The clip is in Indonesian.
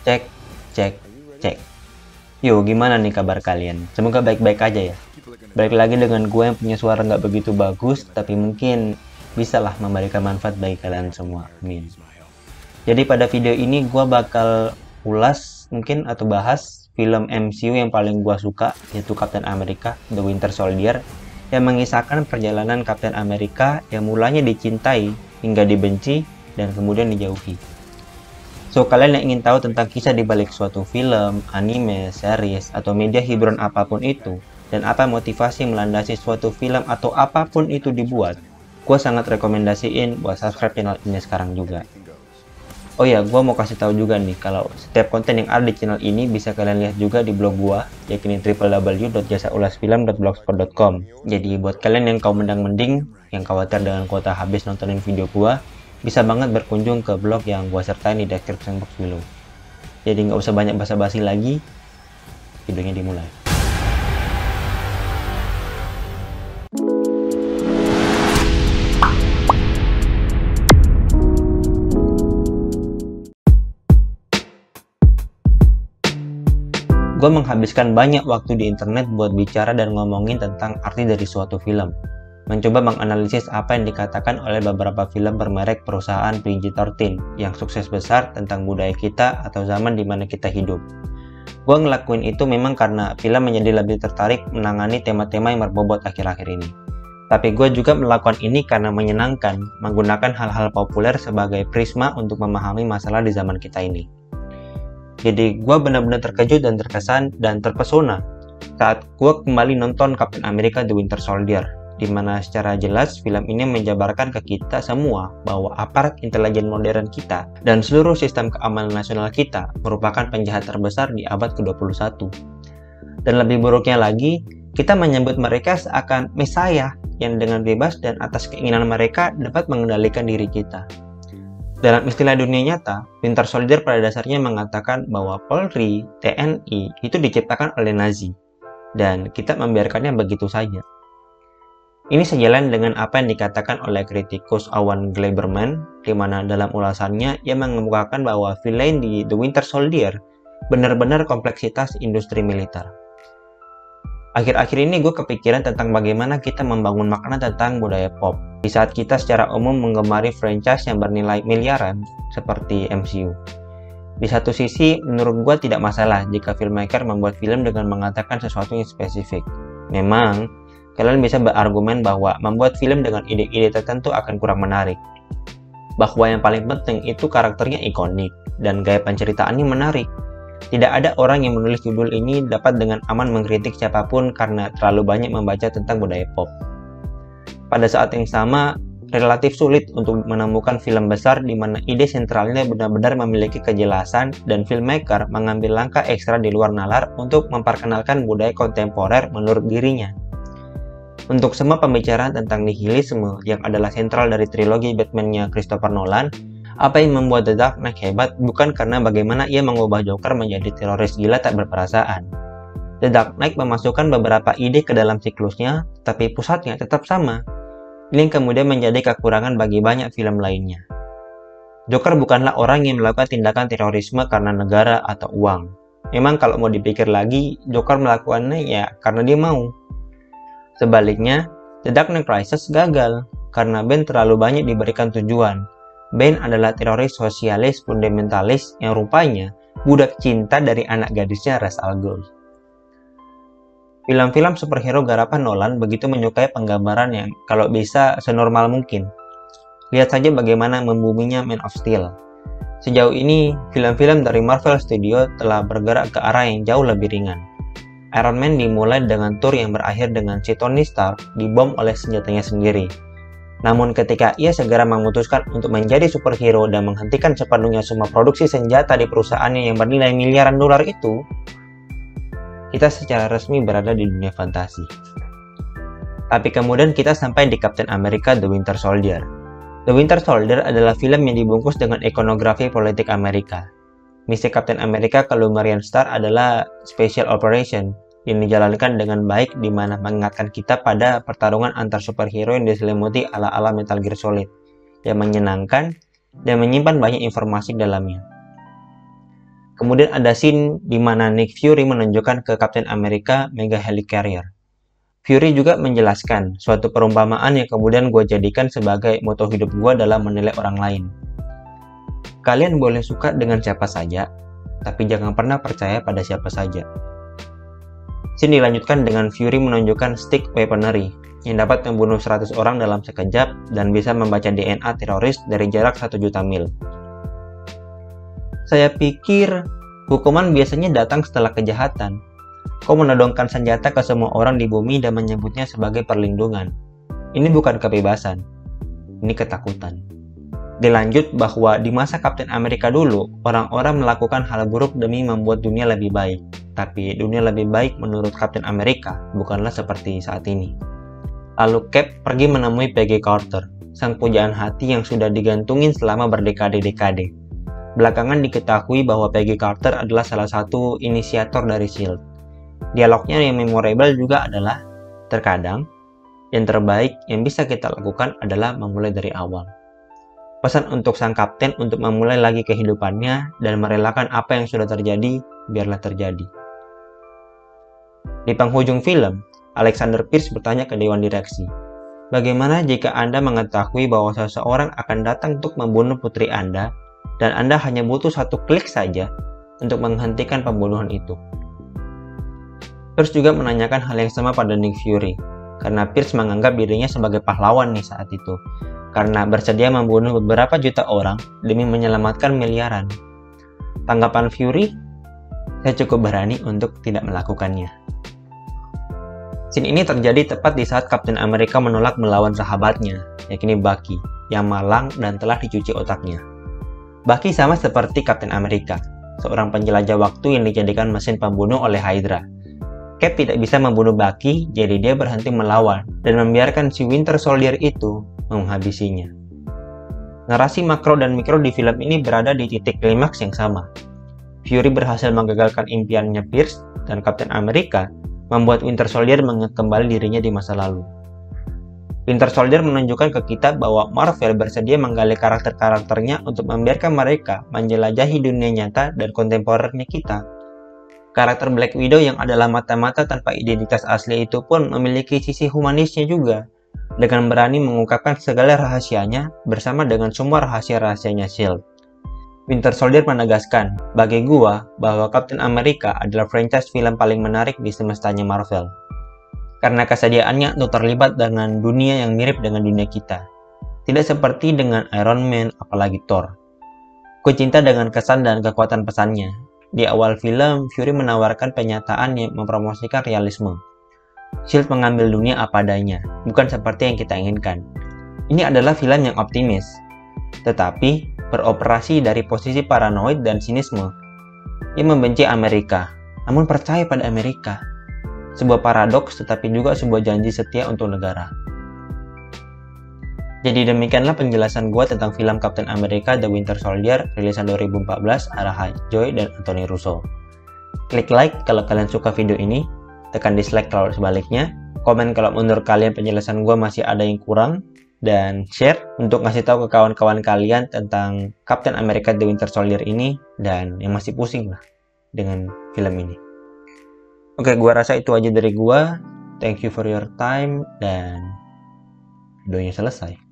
Cek, cek, cek. Yo, gimana nih kabar kalian? Semoga baik-baik aja ya. Balik lagi dengan gue yang punya suara nggak begitu bagus, tapi mungkin bisalah memberikan manfaat bagi kalian semua. Amin. Jadi pada video ini gue bakal ulas mungkin atau bahas film MCU yang paling gue suka, yaitu Captain America The Winter Soldier, yang mengisahkan perjalanan Captain America yang mulanya dicintai hingga dibenci dan kemudian dijauhi. So, kalian yang ingin tahu tentang kisah di balik suatu film, anime, series, atau media hiburan apapun itu, dan apa motivasi melandasi suatu film atau apapun itu dibuat, gue sangat rekomendasiin buat subscribe channel ini sekarang juga. Oh ya, gue mau kasih tahu juga nih, kalau setiap konten yang ada di channel ini bisa kalian lihat juga di blog gue, yakni www.jasaulasfilm.blogspot.com. Jadi buat kalian yang kaum mendang-mending, yang khawatir dengan kuota habis nontonin video gue, bisa banget berkunjung ke blog yang gue sertain di description box below. Jadi nggak usah banyak basa-basi lagi, videonya dimulai. Gue menghabiskan banyak waktu di internet buat bicara dan ngomongin tentang arti dari suatu film. Mencoba menganalisis apa yang dikatakan oleh beberapa film bermerek perusahaan PG-13 yang sukses besar tentang budaya kita atau zaman di mana kita hidup. Gue ngelakuin itu memang karena film menjadi lebih tertarik menangani tema-tema yang berbobot akhir-akhir ini. Tapi gue juga melakukan ini karena menyenangkan menggunakan hal-hal populer sebagai prisma untuk memahami masalah di zaman kita ini. Jadi gue benar-benar terkejut dan terkesan dan terpesona saat gue kembali nonton Captain America The Winter Soldier, di mana secara jelas film ini menjabarkan ke kita semua bahwa aparat intelijen modern kita dan seluruh sistem keamanan nasional kita merupakan penjahat terbesar di abad ke-21. Dan lebih buruknya lagi, kita menyebut mereka seakan Mesiah yang dengan bebas dan atas keinginan mereka dapat mengendalikan diri kita. Dalam istilah dunia nyata, Winter Soldier pada dasarnya mengatakan bahwa Polri, TNI itu diciptakan oleh Nazi, dan kita membiarkannya begitu saja. Ini sejalan dengan apa yang dikatakan oleh kritikus Owen Gleiberman, di mana dalam ulasannya ia mengemukakan bahwa villain di The Winter Soldier benar-benar kompleksitas industri militer. Akhir-akhir ini gue kepikiran tentang bagaimana kita membangun makna tentang budaya pop di saat kita secara umum menggemari franchise yang bernilai miliaran seperti MCU. Di satu sisi, menurut gue tidak masalah jika filmmaker membuat film dengan mengatakan sesuatu yang spesifik. Memang, kalian bisa berargumen bahwa membuat film dengan ide-ide tertentu akan kurang menarik. Bahwa yang paling penting itu karakternya ikonik dan gaya penceritaannya menarik. Tidak ada orang yang menulis judul ini dapat dengan aman mengkritik siapapun karena terlalu banyak membaca tentang budaya pop. Pada saat yang sama, relatif sulit untuk menemukan film besar di mana ide sentralnya benar-benar memiliki kejelasan dan filmmaker mengambil langkah ekstra di luar nalar untuk memperkenalkan budaya kontemporer menurut dirinya. Untuk semua pembicaraan tentang nihilisme yang adalah sentral dari trilogi Batman-nya Christopher Nolan, apa yang membuat The Dark Knight hebat bukan karena bagaimana ia mengubah Joker menjadi teroris gila tak berperasaan. The Dark Knight memasukkan beberapa ide ke dalam siklusnya, tapi pusatnya tetap sama. Ini yang kemudian menjadi kekurangan bagi banyak film lainnya. Joker bukanlah orang yang melakukan tindakan terorisme karena negara atau uang. Memang kalau mau dipikir lagi, Joker melakukannya ya karena dia mau. Sebaliknya, The Dark Knight Rises gagal karena Bane terlalu banyak diberikan tujuan. Bane adalah teroris sosialis fundamentalis yang rupanya budak cinta dari anak gadisnya Ra's al Ghul. Film-film superhero garapan Nolan begitu menyukai penggambaran yang kalau bisa senormal mungkin. Lihat saja bagaimana membuminya Man of Steel. Sejauh ini, film-film dari Marvel Studio telah bergerak ke arah yang jauh lebih ringan. Iron Man dimulai dengan tur yang berakhir dengan si Tony Stark dibom oleh senjatanya sendiri. Namun ketika ia segera memutuskan untuk menjadi superhero dan menghentikan sepenuhnya semua produksi senjata di perusahaannya yang bernilai miliaran dolar itu, kita secara resmi berada di dunia fantasi. Tapi kemudian kita sampai di Captain America The Winter Soldier. The Winter Soldier adalah film yang dibungkus dengan ikonografi politik Amerika. Misi Captain America ke Lemurian Star adalah Special Operation yang dijalankan dengan baik di mana mengingatkan kita pada pertarungan antar superhero yang diselimuti ala-ala Metal Gear Solid yang menyenangkan dan menyimpan banyak informasi dalamnya. Kemudian ada scene di mana Nick Fury menunjukkan ke Captain America Mega Helicarrier. Fury juga menjelaskan suatu perumpamaan yang kemudian gue jadikan sebagai moto hidup gue dalam menilai orang lain. Kalian boleh suka dengan siapa saja, tapi jangan pernah percaya pada siapa saja. Scene dilanjutkan dengan Fury menunjukkan stick weaponry yang dapat membunuh 100 orang dalam sekejap dan bisa membaca DNA teroris dari jarak 1 juta mil. Saya pikir hukuman biasanya datang setelah kejahatan. Kau menodongkan senjata ke semua orang di bumi dan menyebutnya sebagai perlindungan. Ini bukan kebebasan, ini ketakutan. Dilanjut bahwa di masa Kapten Amerika dulu, orang-orang melakukan hal buruk demi membuat dunia lebih baik. Tapi dunia lebih baik menurut Kapten Amerika bukanlah seperti saat ini. Lalu Cap pergi menemui Peggy Carter, sang pujaan hati yang sudah digantungin selama berdekade-dekade. Belakangan diketahui bahwa Peggy Carter adalah salah satu inisiator dari SHIELD. Dialognya yang memorable juga adalah, terkadang, yang terbaik yang bisa kita lakukan adalah memulai dari awal. Pesan untuk sang kapten untuk memulai lagi kehidupannya dan merelakan apa yang sudah terjadi, biarlah terjadi. Di penghujung film, Alexander Pierce bertanya ke Dewan Direksi, bagaimana jika Anda mengetahui bahwa seseorang akan datang untuk membunuh putri Anda, dan Anda hanya butuh satu klik saja untuk menghentikan pembunuhan itu? Pierce juga menanyakan hal yang sama pada Nick Fury, karena Pierce menganggap dirinya sebagai pahlawan nih saat itu, karena bersedia membunuh beberapa juta orang demi menyelamatkan miliaran. Tanggapan Fury, saya cukup berani untuk tidak melakukannya. Scene ini terjadi tepat di saat Kapten Amerika menolak melawan sahabatnya, yakni Bucky, yang malang dan telah dicuci otaknya. Bucky sama seperti Kapten Amerika, seorang penjelajah waktu yang dijadikan mesin pembunuh oleh Hydra. Cap tidak bisa membunuh Bucky, jadi dia berhenti melawan dan membiarkan si Winter Soldier itu menghabisinya. Narasi makro dan mikro di film ini berada di titik klimaks yang sama. Fury berhasil menggagalkan impiannya Pierce, dan Kapten Amerika membuat Winter Soldier mengingat kembali dirinya di masa lalu. Winter Soldier menunjukkan ke kita bahwa Marvel bersedia menggali karakter-karakternya untuk membiarkan mereka menjelajahi dunia nyata dan kontemporernya kita. Karakter Black Widow yang adalah mata-mata tanpa identitas asli itu pun memiliki sisi humanisnya juga, dengan berani mengungkapkan segala rahasianya bersama dengan semua rahasia-rahasianya SHIELD. Winter Soldier menegaskan, bagi gua, bahwa Captain America adalah franchise film paling menarik di semestanya Marvel. Karena kesediaannya untuk terlibat dengan dunia yang mirip dengan dunia kita. Tidak seperti dengan Iron Man, apalagi Thor. Ku cinta dengan kesan dan kekuatan pesannya. Di awal film, Fury menawarkan pernyataan yang mempromosikan realisme. SHIELD mengambil dunia apa adanya, bukan seperti yang kita inginkan. Ini adalah film yang optimis, tetapi beroperasi dari posisi paranoid dan sinisme. Ia membenci Amerika, namun percaya pada Amerika. Sebuah paradoks tetapi juga sebuah janji setia untuk negara. Jadi demikianlah penjelasan gue tentang film Captain America The Winter Soldier rilisan 2014 arahan Joy dan Anthony Russo. Klik like kalau kalian suka video ini, tekan dislike kalau sebaliknya, komen kalau menurut kalian penjelasan gue masih ada yang kurang, dan share untuk ngasih tahu ke kawan-kawan kalian tentang Captain America The Winter Soldier ini dan yang masih pusing lah dengan film ini. Oke, gue rasa itu aja dari gue. Thank you for your time dan videonya selesai.